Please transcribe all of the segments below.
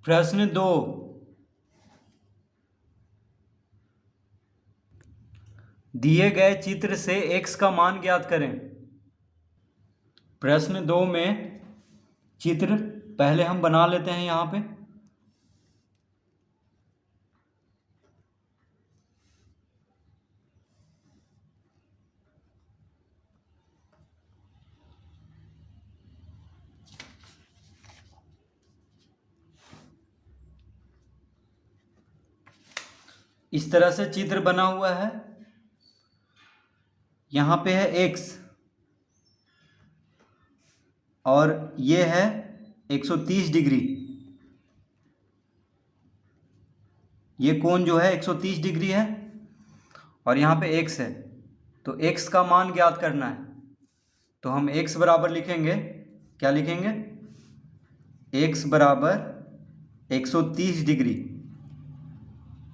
प्रश्न 2, दिए गए चित्र से x का मान ज्ञात करें। प्रश्न 2 में चित्र पहले हम बना लेते हैं यहाँ पे। इस तरह से चित्र बना हुआ है। यहाँ पे है x और ये है 130 डिग्री। ये कोण जो है 130 डिग्री है और यहाँ पे x है, तो x का मान ज्ञात करना है। तो हम x बराबर लिखेंगे, क्या लिखेंगे? x बराबर 130 डिग्री।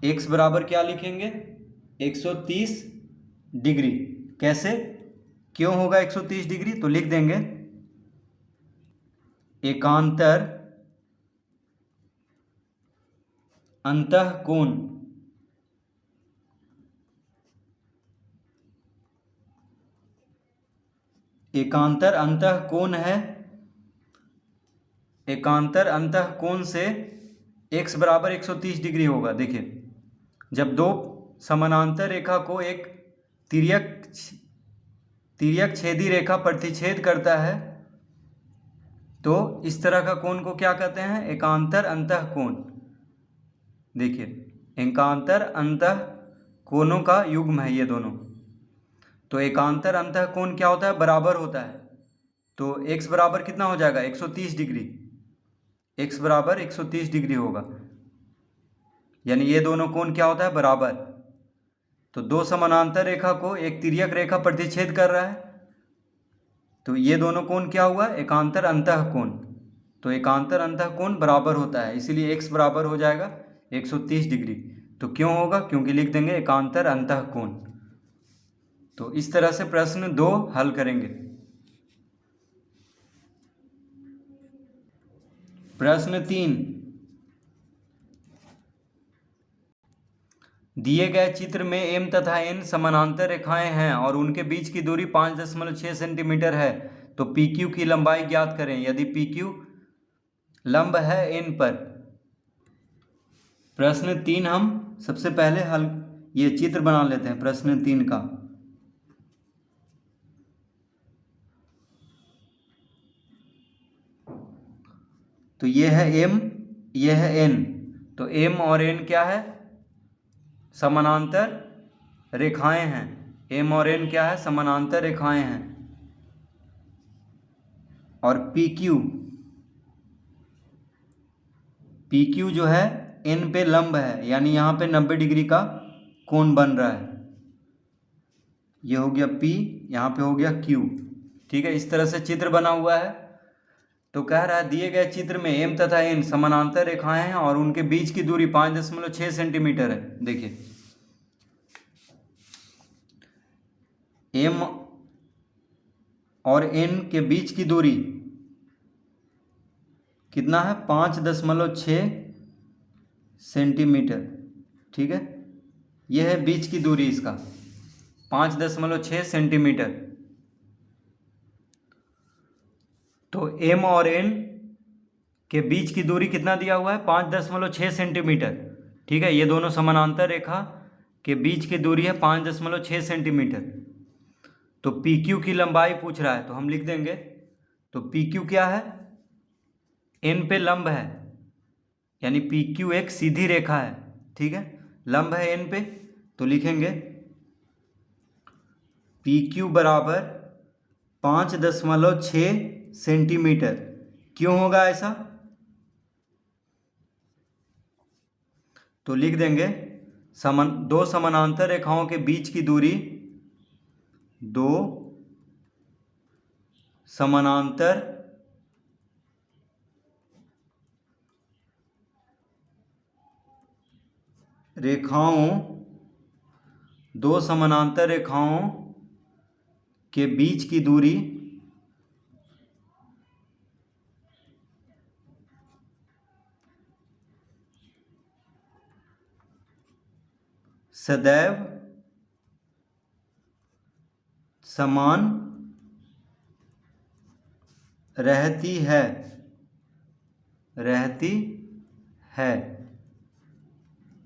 x बराबर क्या लिखेंगे? 130 डिग्री। कैसे, क्यों होगा 130 डिग्री? तो लिख देंगे एकांतर अंतःकोण एकांतर अंतःकोण है। एकांतर अंतःकोण से x बराबर 130 डिग्री होगा। देखिए, जब दो समानांतर रेखा को एक तिर्यक छेदी रेखा प्रतिच्छेद करता है तो इस तरह का कोण को क्या कहते हैं? एकांतर अंतःकोण। देखिए, एकांतर अंतःकोणों का युग्म है ये दोनों। तो एकांतर अंतःकोण क्या होता है? बराबर होता है। तो x बराबर कितना हो जाएगा? 130 डिग्री। x बराबर 130 डिग्री होगा, यानी ये दोनों कोण क्या होता है? बराबर। तो दो समानांतर रेखा को एक तिर्यक रेखा प्रतिच्छेद कर रहा है, तो ये दोनों कोण क्या हुआ? एकांतर अंतःकोण। तो एकांतर अंतःकोण बराबर होता है, इसीलिए x बराबर हो जाएगा 130 डिग्री। तो क्यों होगा? क्योंकि लिख देंगे एकांतर अंतःकोण। तो इस तरह से प्रश्न 2 हल करेंगे। प्रश्न 3, दिए गए चित्र में m तथा n समानांतर रेखाएं हैं और उनके बीच की दूरी 5.6 सेंटीमीटर है, तो PQ की लंबाई ज्ञात करें यदि PQ लंब है n पर। प्रश्न 3 हम सबसे पहले ये चित्र बना लेते हैं प्रश्न 3 का। तो ये है m, ये है n। तो m और n क्या है? समानांतर रेखाएं हैं। m और n क्या है? समानांतर रेखाएं हैं। और PQ जो है n पे लंब है, यानी यहाँ पे 90 डिग्री का कोण बन रहा है। ये हो गया P, यहाँ पे हो गया Q। ठीक है, इस तरह से चित्र बना हुआ है। तो कह रहा है दिए गए चित्र में m तथा n समानांतर रेखाएं हैं और उनके बीच की दूरी 5.6 सेंटीमीटर है। देखिए, m और n के बीच की दूरी कितना है? 5.6 सेंटीमीटर। ठीक है, यह है बीच की दूरी इसका, 5.6 सेंटीमीटर। तो m और n के बीच की दूरी कितना दिया हुआ है? 5.6 सेंटीमीटर। ठीक है, ये दोनों समानांतर रेखा के बीच की दूरी है 5.6 सेंटीमीटर। तो PQ की लंबाई पूछ रहा है, तो हम लिख देंगे। तो PQ क्या है? n पे लंब है, यानी PQ एक सीधी रेखा है। ठीक है, लंब है n पे, तो लिखेंगे PQ बराबर 5.6 सेंटीमीटर। क्यों होगा ऐसा? तो लिख देंगे दो समानांतर रेखाओं के बीच की दूरी, दो समानांतर रेखाओं के बीच की दूरी सदैव समान रहती है।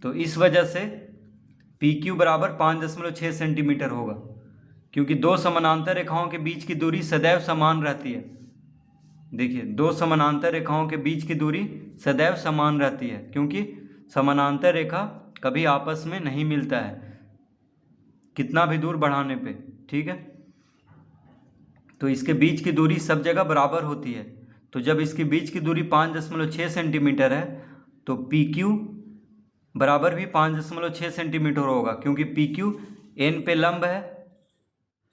तो इस वजह से PQ बराबर 5.6 सेंटीमीटर होगा, क्योंकि दो समानांतर रेखाओं के बीच की दूरी सदैव समान रहती है। देखिए, दो समानांतर रेखाओं के बीच की दूरी सदैव समान रहती है, क्योंकि समानांतर रेखा कभी आपस में नहीं मिलता है कितना भी दूर बढ़ाने पे, ठीक है। तो इसके बीच की दूरी सब जगह बराबर होती है। तो जब इसके बीच की दूरी 5.6 सेंटीमीटर है तो PQ बराबर भी 5.6 सेंटीमीटर होगा, क्योंकि PQ N पे लंब है।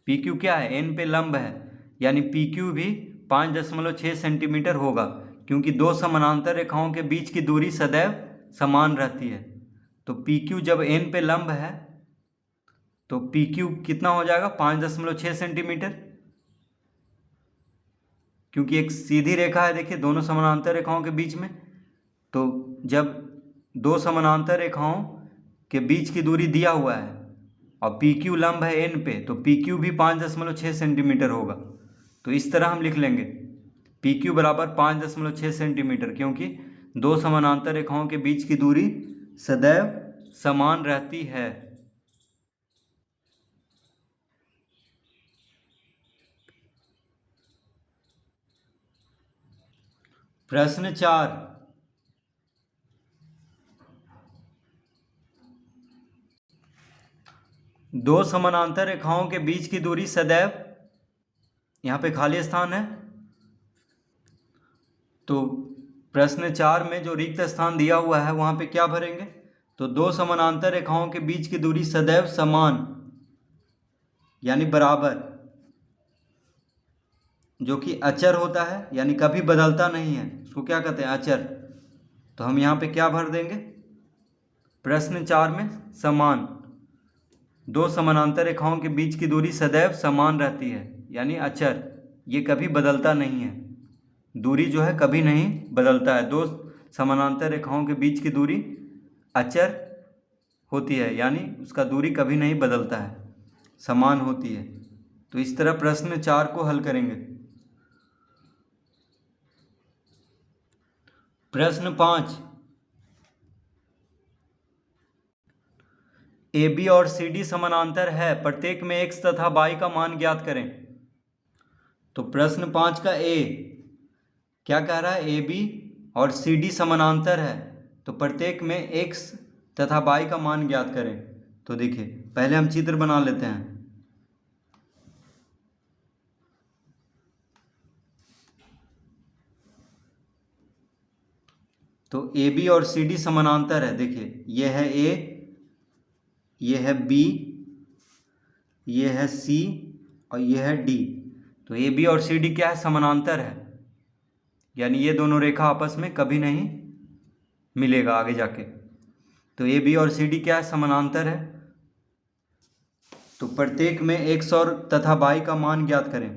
PQ क्या है? N पे लंब है, यानी PQ भी 5.6 सेंटीमीटर होगा, क्योंकि दो समानांतर रेखाओं के बीच की दूरी सदैव समान रहती है। तो PQ जब N पे लंब है तो PQ कितना हो जाएगा? 5.6 सेंटीमीटर, क्योंकि एक सीधी रेखा है, देखिए, दोनों समानांतर रेखाओं के बीच में। तो जब दो समानांतर रेखाओं के बीच की दूरी दिया हुआ है और PQ लंब है N पे, तो PQ भी 5.6 सेंटीमीटर होगा। तो इस तरह हम लिख लेंगे PQ बराबर 5.6 सेंटीमीटर, क्योंकि दो समानांतर रेखाओं के बीच की दूरी सदैव समान रहती है। प्रश्न 4, दो समानांतर रेखाओं के बीच की दूरी सदैव, यहाँ पे खाली स्थान है, तो प्रश्न 4 में जो रिक्त स्थान दिया हुआ है वहाँ पे क्या भरेंगे? तो दो समानांतर रेखाओं के बीच की दूरी सदैव समान यानी बराबर, जो कि अचर होता है, यानी कभी बदलता नहीं है, उसको क्या कहते हैं? अचर। तो हम यहाँ पे क्या भर देंगे? प्रश्न 4 में समान, दो समानांतर रेखाओं के बीच की दूरी सदैव समान रहती है, यानी अचर, ये कभी बदलता नहीं है। दूरी जो है कभी नहीं बदलता है। दो समानांतर रेखाओं के बीच की दूरी अचर होती है, यानी उसका दूरी कभी नहीं बदलता है, समान होती है। तो इस तरह प्रश्न 4 को हल करेंगे। प्रश्न 5, AB और CD समानांतर है, प्रत्येक में x तथा y का मान ज्ञात करें। तो प्रश्न 5 का A क्या कह रहा है? AB और CD समानांतर है, तो प्रत्येक में x तथा y का मान ज्ञात करें। तो देखिए, पहले हम चित्र बना लेते हैं। तो AB और CD समानांतर है। देखिए, ये है A, ये है B, ये है C और ये है D। तो AB और CD क्या है? समानांतर है, यानी ये दोनों रेखा आपस में कभी नहीं मिलेगा आगे जाके। तो AB और CD क्या है? समानांतर है। तो प्रत्येक में x और तथा y का मान ज्ञात करें।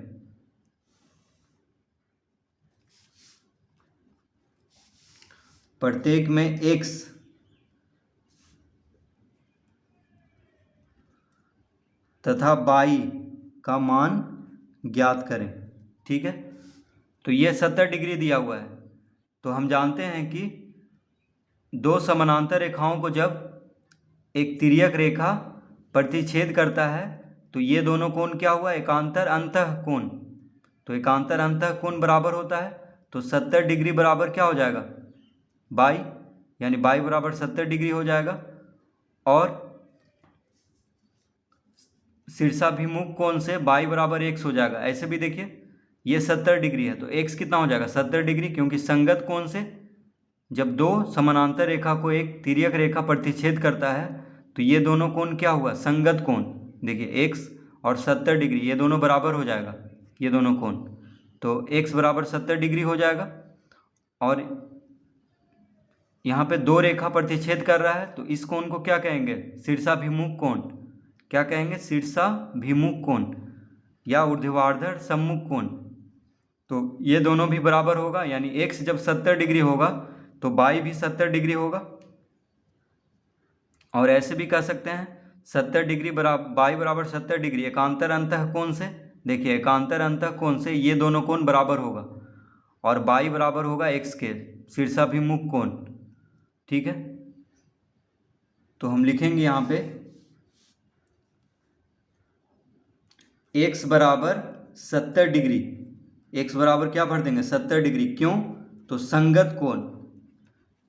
प्रत्येक में x तथा y का मान ज्ञात करें, ठीक है। तो ये 70 डिग्री दिया हुआ है। तो हम जानते हैं कि दो समानांतर रेखाओं को जब एक तिर्यक रेखा प्रतिच्छेद करता है तो ये दोनों कोण क्या हुआ? एकांतर अंतः कोण। तो एकांतर अंतः कोण बराबर होता है, तो 70 डिग्री बराबर क्या हो जाएगा? बाई, यानी बाई बराबर 70 डिग्री हो जाएगा। और शीर्षाभिमुख कोण से बाई बराबर x हो जाएगा। ऐसे भी देखिए, ये 70 डिग्री है तो x कितना हो जाएगा? 70 डिग्री, क्योंकि संगत कोण से जब दो समानांतर रेखा को एक तिर्यक रेखा प्रतिच्छेद करता है तो ये दोनों कोण क्या हुआ? संगत कोण। देखिए, x और 70 डिग्री ये दोनों बराबर हो जाएगा, ये दोनों कोण। तो x बराबर 70 डिग्री हो जाएगा। और यहाँ पे दो रेखा प्रतिच्छेद कर रहा है तो इस कोण को क्या कहेंगे? शीर्षाभिमुख कोण। क्या कहेंगे? शीर्षाभिमुख कोण या ऊर्ध्वाधर सम्मुख कोण। तो ये दोनों भी बराबर होगा, यानी x जब 70 डिग्री होगा तो y भी 70 डिग्री होगा। और ऐसे भी कह सकते हैं 70 डिग्री बराबर बाई बराबर 70 डिग्री एकांतर अंतः कोण से, देखिए एकांतर अंतः कोण से ये दोनों कोण बराबर होगा और बाई बराबर होगा x के शीर्षाभिमुख कोण। ठीक है, तो हम लिखेंगे यहाँ पे x बराबर 70 डिग्री, x बराबर क्या भर देंगे 70 डिग्री, क्यों, तो संगत कोण,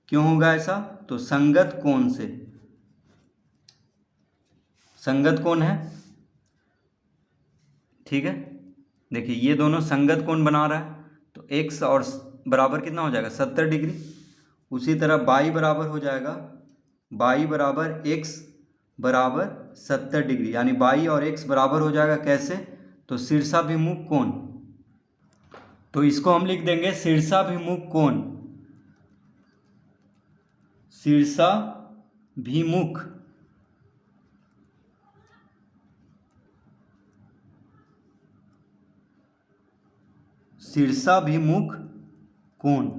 क्यों होगा ऐसा, तो संगत कोण से, संगत कोण है। ठीक है, देखिए ये दोनों संगत कोण बना रहा है, तो x और बराबर कितना हो जाएगा 70 डिग्री। उसी तरह बाई बराबर हो जाएगा, बाई बराबर x बराबर 70 डिग्री, यानी बाई और x बराबर हो जाएगा कैसे, तो शीर्षाभिमुख कोण, तो इसको हम लिख देंगे शीर्षाभिमुख कोण, शीर्षाभिमुख शीर्षाभिमुख कोण।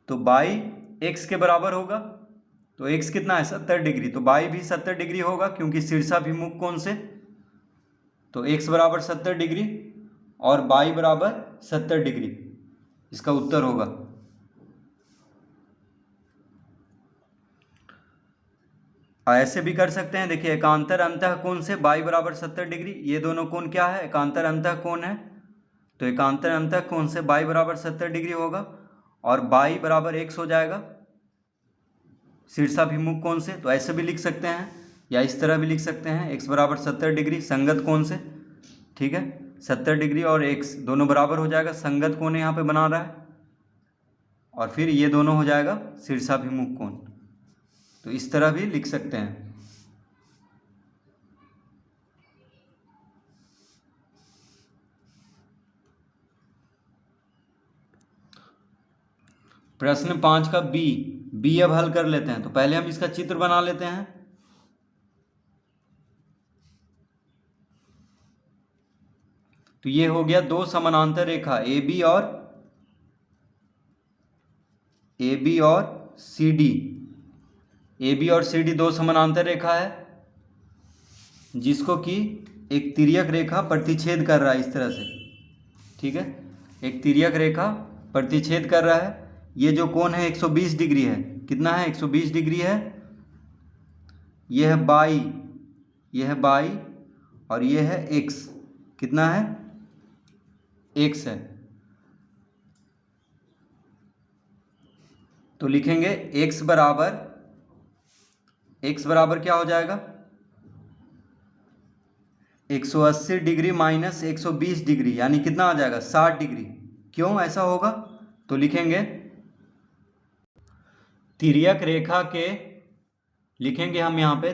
तो बाई x के बराबर होगा, तो x कितना है 70 डिग्री, तो बाई भी 70 डिग्री होगा क्योंकि शीर्षाभिमुख कोण से, तो x बराबर 70 डिग्री और बाई बराबर 70 डिग्री, इसका उत्तर होगा। ऐसे भी कर सकते हैं, देखिए एकांतर अंतः कोण से बाई बराबर 70 डिग्री, ये दोनों कोण क्या है एकांतर अंतः कोण है, तो एकांतर अंतः कोण से बाई बराबर 70 डिग्री होगा और बाई बराबर x हो जाएगा शीर्षाभिमुख कोण से। तो ऐसे भी लिख सकते हैं या इस तरह भी लिख सकते हैं, x बराबर 70 डिग्री संगत कोण से। ठीक है, 70 डिग्री और x दोनों बराबर हो जाएगा, संगत कोण यहाँ पे बना रहा है, और फिर ये दोनों हो जाएगा शीर्षाभिमुख कोण। तो इस तरह भी लिख सकते हैं। प्रश्न 5 का बी अब हल कर लेते हैं। तो पहले हम इसका चित्र बना लेते हैं। तो ये हो गया दो समानांतर रेखा ए बी और सी डी, ए बी और सी डी दो समानांतर रेखा है जिसको कि एक तिर्यक रेखा प्रतिच्छेद कर रहा है इस तरह से। ठीक है, एक तिर्यक रेखा प्रतिच्छेद कर रहा है। ये जो कोण है 120 डिग्री है, कितना है 120 डिग्री है। यह है बाई, यह है बाई और यह है x, कितना है x है। तो लिखेंगे x बराबर क्या हो जाएगा 180 डिग्री माइनस 120 डिग्री, यानी कितना आ जाएगा 60 डिग्री। क्यों ऐसा होगा, तो लिखेंगे तिर्यक रेखा के, लिखेंगे हम यहाँ पे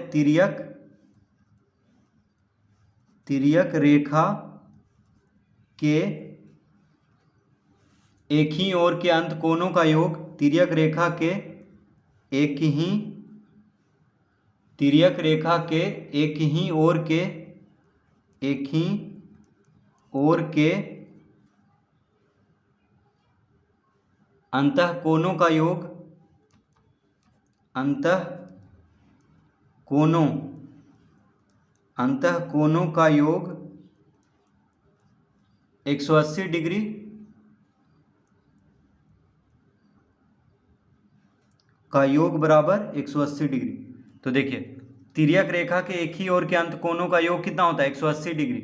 तिर्यक रेखा के एक ही ओर के अंत कोणों का योग, तिर्यक रेखा के एक ही तिर्यक रेखा के एक ही ओर के अंतः कोणों का योग, अंतः कोणों का योग 180 डिग्री का योग बराबर 180 डिग्री। तो देखिए तिर्यक रेखा के एक ही ओर के अंत कोणों का योग कितना होता है 180 डिग्री।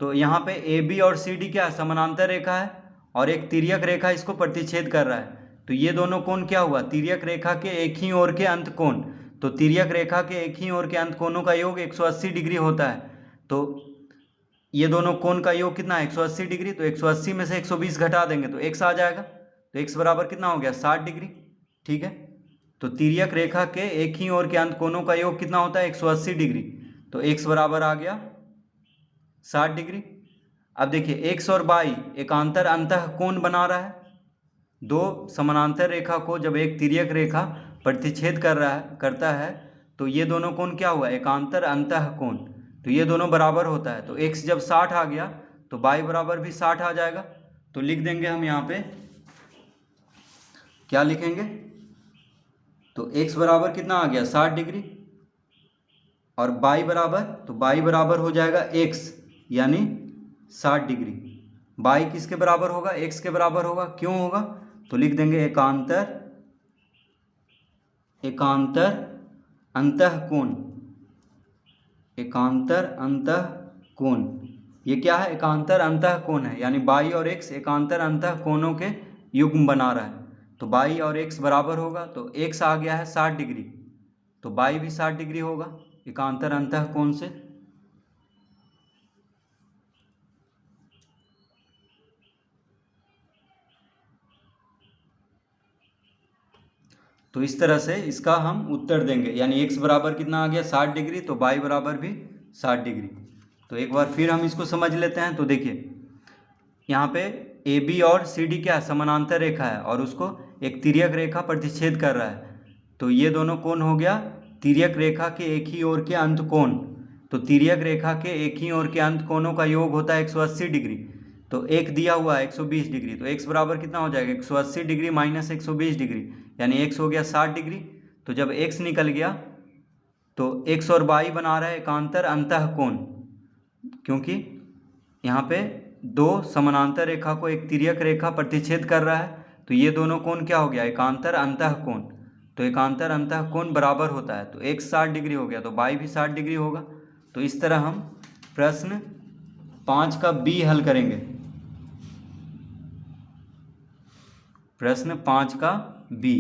तो यहाँ पे ए बी और सी डी क्या है समानांतर रेखा है और एक तिर्यक रेखा इसको प्रतिच्छेद कर रहा है। तो ये दोनों कोण क्या हुआ तिर्यक रेखा के एक ही ओर के अंत कोण। तो तिर्यक रेखा के एक ही ओर के अंत कोणों का योग 180 डिग्री होता है। तो ये दोनों कोण का योग कितना है 180 डिग्री। तो 180 में से 120 घटा देंगे तो x आ जाएगा। तो x बराबर कितना हो गया 60 डिग्री। ठीक है, तो तिर्यक रेखा के एक ही ओर के अंत कोणों का योग कितना होता है 180 डिग्री। तो x बराबर आ गया 60 डिग्री। अब देखिए x और y एकांतर अंतः कोण बना रहा है। दो समानांतर रेखा को जब एक तिर्यक रेखा प्रतिच्छेद करता है तो ये दोनों कोण क्या हुआ एकांतर अंतः कोण। तो ये दोनों बराबर होता है। तो x जब 60 आ गया तो y बराबर भी 60 आ जाएगा। तो लिख देंगे हम यहाँ पे क्या लिखेंगे, तो x बराबर कितना आ गया 60 डिग्री। और बाई बराबर, तो बाई बराबर हो जाएगा एक्स यानी 60 डिग्री। बाई किसके बराबर होगा? एक्स के बराबर होगा। क्यों होगा? तो लिख देंगे एकांतर अंतःकोण। एकांतर अंतःकोण, ये क्या है? एकांतर अंतःकोण है, यानी बाई और एक्स एकांतर अंतःकोणों के युग्म बना रहा है। तो बाई और एक्स बराबर होगा, तो एक्स आ गया है 60 डिग्री, तो बाई भी 60 डिग्री होगा एकांतर अंतःकोण से। तो इस तरह से इसका हम उत्तर देंगे, यानी x बराबर कितना आ गया? 60 डिग्री, तो y बराबर भी 60 डिग्री। तो एक बार फिर हम इसको समझ लेते हैं। तो देखिए यहाँ पे ए बी और सी डी क्या है? समानांतर रेखा है और उसको एक तिर्यक रेखा प्रतिच्छेद कर रहा है। तो ये दोनों कोण हो गया तिर्यक रेखा के एक ही ओर के अंत कोण। तो तिर्यक रेखा के एक ही ओर के अंत कोणों का योग होता है 180 डिग्री। तो एक दिया हुआ है 120 डिग्री, तो x बराबर कितना हो जाएगा? 180 डिग्री माइनस 120 डिग्री, यानी x हो गया 60 डिग्री। तो जब x निकल गया तो x और y बना रहा है एकांतर अंतःकोण, क्योंकि यहाँ पे दो समानांतर रेखा को एक तिर्यक रेखा प्रतिच्छेद कर रहा है। तो ये दोनों कोण क्या हो गया? एकांतर अंतःकोण। तो एकांतर अंतःकोण बराबर होता है, तो x 60 डिग्री हो गया तो y भी 60 डिग्री होगा। तो इस तरह हम प्रश्न 5 का बी हल करेंगे। प्रश्न 5 का बी।